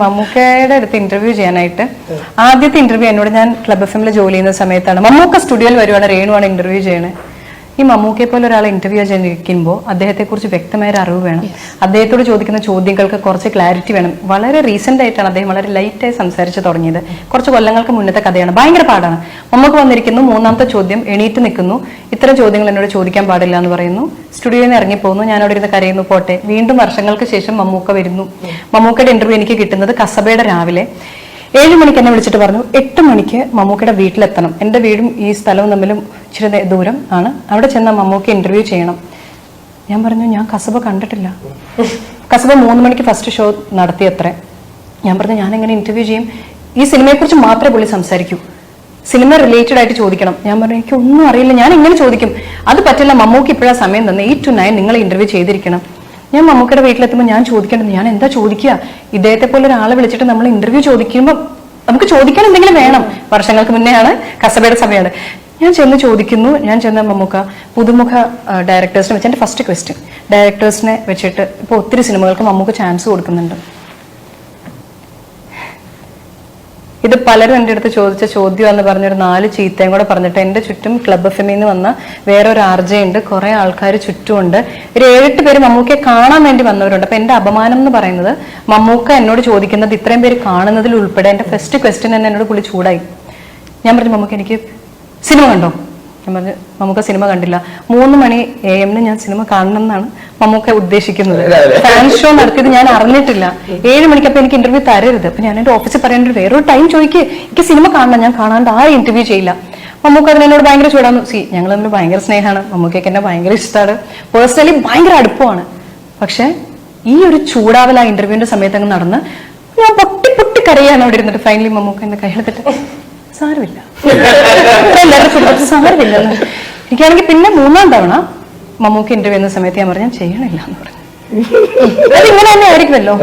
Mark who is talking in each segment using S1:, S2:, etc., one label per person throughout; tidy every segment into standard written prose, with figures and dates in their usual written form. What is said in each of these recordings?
S1: മമ്മൂക്കയുടെ അടുത്ത് ഇന്റർവ്യൂ ചെയ്യാനായിട്ട് ആദ്യത്തെ ഇന്റർവ്യൂ എന്നോട് ഞാൻ ക്ലബ് എഫ്-എമ്മിൽ ജോലി ചെയ്യുന്ന സമയത്താണ്. മമ്മൂക്ക സ്റ്റുഡിയോയിൽ വരുവാണ്, രേണുവാണ് ഇന്റർവ്യൂ ചെയ്യണേ. ഈ മമ്മൂക്കയെ പോലെ ഒരാളെ ഇന്റർവ്യൂ ചെയ്യാനിരിക്കുമ്പോൾ അദ്ദേഹത്തെക്കുറിച്ച് വ്യക്തമായ ഒരു അറിവ് വേണം. അദ്ദേഹത്തോട് ചോദിക്കുന്ന ചോദ്യങ്ങൾക്ക് കുറച്ച് ക്ലാരിറ്റി വേണം. വളരെ റീസെന്റ് ആയിട്ടാണ് അദ്ദേഹം വളരെ ലൈറ്റായി സംസാരിച്ച് തുടങ്ങിയത്. കുറച്ച് കൊല്ലങ്ങൾക്ക് മുന്നത്തെ കഥയാണ്. ഭയങ്കര പാടാണ്. മമ്മൂക്ക വന്നിരിക്കുന്നു, മൂന്നാമത്തെ ചോദ്യം എണീറ്റ് നിൽക്കുന്നു, ഇത്തരം ചോദ്യങ്ങൾ എന്നോട് ചോദിക്കാൻ പാടില്ല എന്ന് പറയുന്നു. സ്റ്റുഡിയോയിൽ നിന്ന് ഇറങ്ങിപ്പോകുന്നു, ഞാൻ അവിടെ ഇരുന്ന് കരയുന്നു. പോട്ടെ, വീണ്ടും വർഷങ്ങൾക്ക് ശേഷം മമ്മൂക്ക വരുന്നു. മമ്മൂക്കയുടെ ഇന്റർവ്യൂ എനിക്ക് കിട്ടുന്നത് കസബയുടെ രാവിലെ 7 മണിക്ക് എന്നെ വിളിച്ചിട്ട് പറഞ്ഞു 8 മണിക്ക് മമ്മൂക്കയുടെ വീട്ടിലെത്തണം. എൻ്റെ വീടും ഈ സ്ഥലവും തമ്മിലും ഇച്ചിരി ദൂരം ആണ്, അവിടെ ചെന്നാൽ മമ്മൂക്ക ഇന്റർവ്യൂ ചെയ്യണം. ഞാൻ പറഞ്ഞു ഞാൻ കസബ കണ്ടിട്ടില്ല. കസബ 3 മണിക്ക് ഫസ്റ്റ് ഷോ നടത്തിയത്രേ. ഞാൻ പറഞ്ഞു ഞാൻ എങ്ങനെ ഇന്റർവ്യൂ ചെയ്യും? ഈ സിനിമയെക്കുറിച്ച് മാത്രമേ പുള്ളി സംസാരിക്കൂ, സിനിമ റിലേറ്റഡ് ആയിട്ട് ചോദിക്കണം. ഞാൻ പറഞ്ഞു എനിക്ക് ഒന്നും അറിയില്ല, ഞാൻ എങ്ങനെ ചോദിക്കും? അത് പറ്റില്ല, മമ്മൂക്ക് ഇപ്പോഴാ സമയം തന്നെ, 8 to 9 നിങ്ങൾ ഇന്റർവ്യൂ ചെയ്തിരിക്കണം. ഞാൻ മമ്മൂക്കയുടെ വീട്ടിലെത്തുമ്പോൾ ഞാൻ ചോദിക്കേണ്ടത്, ഞാൻ എന്താ ചോദിക്കുക? ഇദ്ദേഹത്തെ പോലെ ഒരാളെ വിളിച്ചിട്ട് നമ്മൾ ഇന്റർവ്യൂ ചോദിക്കുമ്പോൾ നമുക്ക് ചോദിക്കാൻ എന്തെങ്കിലും വേണം. വർഷങ്ങൾക്ക് മുന്നെയാണ്, കസബയുടെ സമയമാണ്. ഞാൻ ചെന്ന് ചോദിക്കുന്നു. ഞാൻ ചെന്ന മമ്മൂക്ക പുതുമുഖ ഡയറക്ടേഴ്സിനെ വെച്ച് എൻ്റെ ഫസ്റ്റ് ക്വസ്റ്റ്യൻ, ഡയറക്ടേഴ്സിനെ വെച്ചിട്ട് ഇപ്പോൾ ഒത്തിരി സിനിമകൾക്ക് മമ്മൂക്ക ചാൻസ് കൊടുക്കുന്നുണ്ട്. ഇത് പലരും എൻ്റെ അടുത്ത് ചോദിച്ച ചോദ്യം എന്ന് പറഞ്ഞൊരു 4 ചീത്തയും കൂടെ പറഞ്ഞിട്ട് എൻ്റെ ചുറ്റും ക്ലബ് എഫ്-എമ്മിൽ നിന്ന് വന്ന വേറൊരു RJ ഉണ്ട്, കുറെ ആൾക്കാർ ചുറ്റുമുണ്ട്. ഒരു 7-8 പേര് മമ്മൂക്കയെ കാണാൻ വേണ്ടി വന്നവരുണ്ട്. അപ്പൊ എൻ്റെ അപമാനം എന്ന് പറയുന്നത് മമ്മൂക്ക എന്നോട് ചോദിക്കുന്നത് ഇത്രയും പേര് കാണുന്നതിൽ ഉൾപ്പെടെ എൻ്റെ ഫസ്റ്റ് ക്വസ്റ്റ്യൻ തന്നെ എന്നോട് പുള്ളി ചൂടായി. ഞാൻ പറഞ്ഞു മമ്മൂക്ക എനിക്ക് സിനിമ കണ്ടോ? ഞാൻ പറഞ്ഞു മമ്മൂക്ക സിനിമ കണ്ടില്ല. 3 മണി AM ഞാൻ സിനിമ കാണണം എന്നാണ് മമ്മൂക്ക ഉദ്ദേശിക്കുന്നത്. ഫാൻ ഷോ നടത്തിയത് ഞാൻ അറിഞ്ഞിട്ടില്ല. 7 മണിക്കപ്പോൾ എനിക്ക് ഇന്റർവ്യൂ തരരുത്. അപ്പൊ ഞാൻ എൻ്റെ ഓഫീസിൽ പറയേണ്ട വേറൊരു ടൈം ചോദിക്കുക, എനിക്ക് സിനിമ കാണണം, ഞാൻ കാണാണ്ട് ആരും ഇന്റർവ്യൂ ചെയ്യില്ല. മമ്മൂക്ക അതിനോട് ഭയങ്കര ചൂടാന്നു. ഞങ്ങൾ തമ്മിൽ ഭയങ്കര സ്നേഹമാണ്, മമ്മൂക്കയ്ക്ക് എന്നെ ഭയങ്കര ഇഷ്ടമാണ്, പേഴ്സണലി ഭയങ്കര അടുപ്പമാണ്. പക്ഷെ ഈ ഒരു ചൂടാവൽ ആ ഇന്റർവ്യൂവിന്റെ സമയത്ത് അങ്ങ് നടന്ന് ഞാൻ പൊട്ടി പൊട്ടി കരയാണ് അവിടെ ഇരുന്നിട്ട്. ഫൈനലി മമ്മൂക്ക എന്നെ കൈയെടുത്തിട്ട് സാരമില്ല, സാരമില്ല. എനിക്കാണെങ്കിൽ പിന്നെ 3ാം തവണ മമ്മൂക്ക ഇന്റർവ്യൂ ചെയ്യുന്ന സമയത്ത് ഞാൻ പറഞ്ഞു ഞാൻ ചെയ്യണില്ല എന്ന് പറഞ്ഞു. അതിങ്ങനെ തന്നെ ആയിരിക്കുമല്ലോ.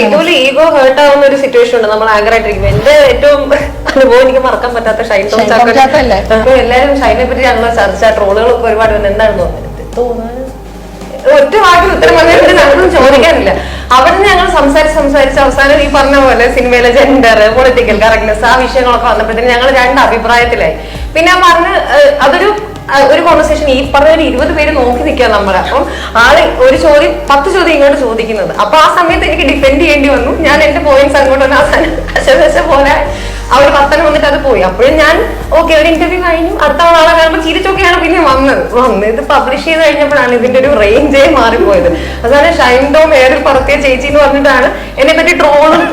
S2: ഇതുപോലെ ഈഗോ ഹേർട്ട് ആവുന്ന ഒരു സിറ്റുവേഷൻ ഉണ്ട് നമ്മൾ ആങ്കർ ആയിട്ടിരിക്കുമ്പോൾ. എന്റെ ഏറ്റവും അനുഭവം എനിക്ക് മറക്കാൻ പറ്റാത്ത ഷൈൻ ടോം ചാക്കോച്ചല്ലേ. എല്ലാവരും ഷൈനെ പറ്റി ഞങ്ങൾ ചർച്ച ട്രോളുകളൊക്കെ ഒരുപാട് എന്താണെന്ന് തോന്നുന്നത്. ഒറ്റ വാക്കിൽ ഉത്തരം പറഞ്ഞിട്ട് ഞങ്ങളൊന്നും ചോദിക്കാനില്ല. അവിടെ ഞങ്ങൾ സംസാരിച്ച് അവസാനം ഈ പറഞ്ഞ പോലെ സിനിമയിലെ ജെൻഡർ, പൊളിറ്റിക്കൽ കറക്റ്റ്നെസ്, ആ വിഷയങ്ങളൊക്കെ വന്നപ്പോഴത്തേന് ഞങ്ങൾ 2 അഭിപ്രായത്തിലായി. പിന്നെ പറഞ്ഞ് അതൊരു കോൺവെർസേഷൻ ഈ പറഞ്ഞ ഒരു 20 പേര് നോക്കി നിൽക്കുക നമ്മളെ. അപ്പം ആള് ഒരു ചോദ്യം 10 ചോദ്യം ഇങ്ങോട്ട് ചോദിക്കുന്നത്. അപ്പൊ ആ സമയത്ത് എനിക്ക് ഡിഫെൻഡ് ചെയ്യേണ്ടി വന്നു. ഞാൻ എന്റെ പോയിന്റ്സ് അങ്ങോട്ട് വന്ന് അവസാനം പോലെ അവർ 10 വന്നിട്ട് അത് പോയി. അപ്പോഴും ഞാൻ ഓക്കെ ഒരു ഇന്റർവ്യൂ കഴിഞ്ഞു, അടുത്ത ആളെ കാണുമ്പോൾ ചിരിച്ചൊക്കെയാണ് പിന്നെ വന്നത്. ഇത് പബ്ലിഷ് ചെയ്ത് കഴിഞ്ഞപ്പോഴാണ് ഇതിന്റെ ഒരു റേഞ്ചേ മാറിപ്പോയത്. അതാണ് ഷൈൻ ടോം ഏറിൽ പറത്തിയ ചേച്ചി എന്ന് പറഞ്ഞിട്ടാണ് എന്നെ പറ്റി ട്രോളും